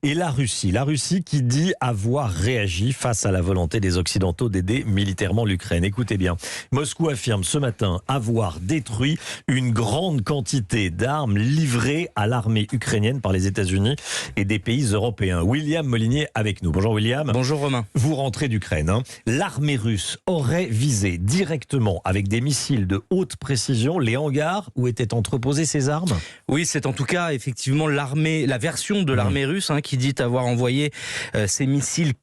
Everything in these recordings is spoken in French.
et la Russie qui dit avoir réagi face à la volonté des Occidentaux d'aider militairement l'Ukraine. Écoutez bien, Moscou affirme ce matin avoir détruit une grande quantité d'armes livrées à l'armée ukrainienne par les États-Unis et des pays européens. William Molinier avec nous. Bonjour William. Bonjour Romain. Vous rentrez d'Ukraine. L'armée russe aurait visé directement avec des missiles de haute précision les hangars où étaient entreposées ces armes? Oui, c'est en tout cas effectivement la version de l'armée russe qui dit avoir envoyé ces missiles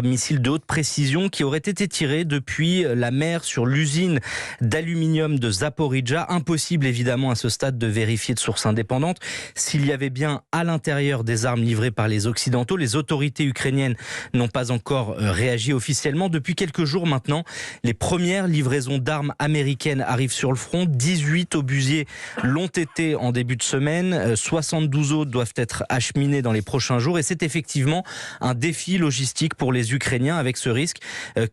missiles de haute précision qui auraient été tirés depuis la mer sur l'usine d'aluminium de Zaporijjia. Impossible évidemment à ce stade de vérifier de sources indépendantes s'il y avait bien à l'intérieur des armes livrées par les Occidentaux. Les autorités ukrainiennes n'ont pas encore réagi officiellement. Depuis quelques jours maintenant, les premières livraisons d'armes américaines arrivent sur le front. 18 obusiers l'ont été en début de semaine. 72 autres doivent être acheminés dans les prochains jours. Et c'est effectivement un défi logistique pour les Ukrainiens avec ce risque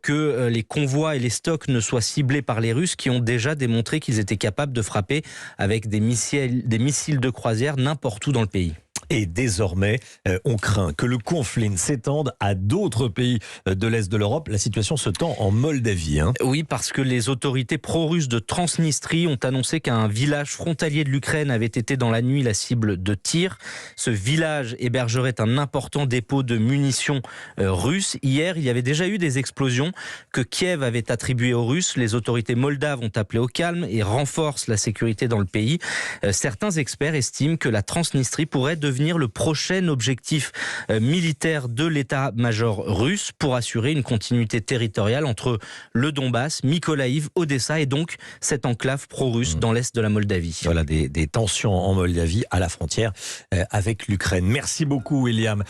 que les convois et les stocks ne soient ciblés par les Russes qui ont déjà démontré qu'ils étaient capables de frapper avec des missiles de croisière n'importe où dans le pays. Et désormais, on craint que le conflit ne s'étende à d'autres pays de l'Est de l'Europe. La situation se tend en Moldavie. Oui, parce que les autorités pro-russes de Transnistrie ont annoncé qu'un village frontalier de l'Ukraine avait été dans la nuit la cible de tirs. Ce village hébergerait un important dépôt de munitions russes. Hier, il y avait déjà eu des explosions que Kiev avait attribuées aux Russes. Les autorités moldaves ont appelé au calme et renforcent la sécurité dans le pays. Certains experts estiment que la Transnistrie pourrait devenir le prochain objectif militaire de l'état-major russe pour assurer une continuité territoriale entre le Donbass, Mykolaïv, Odessa et donc cette enclave pro-russe dans l'est de la Moldavie. Voilà des tensions en Moldavie à la frontière avec l'Ukraine. Merci beaucoup William.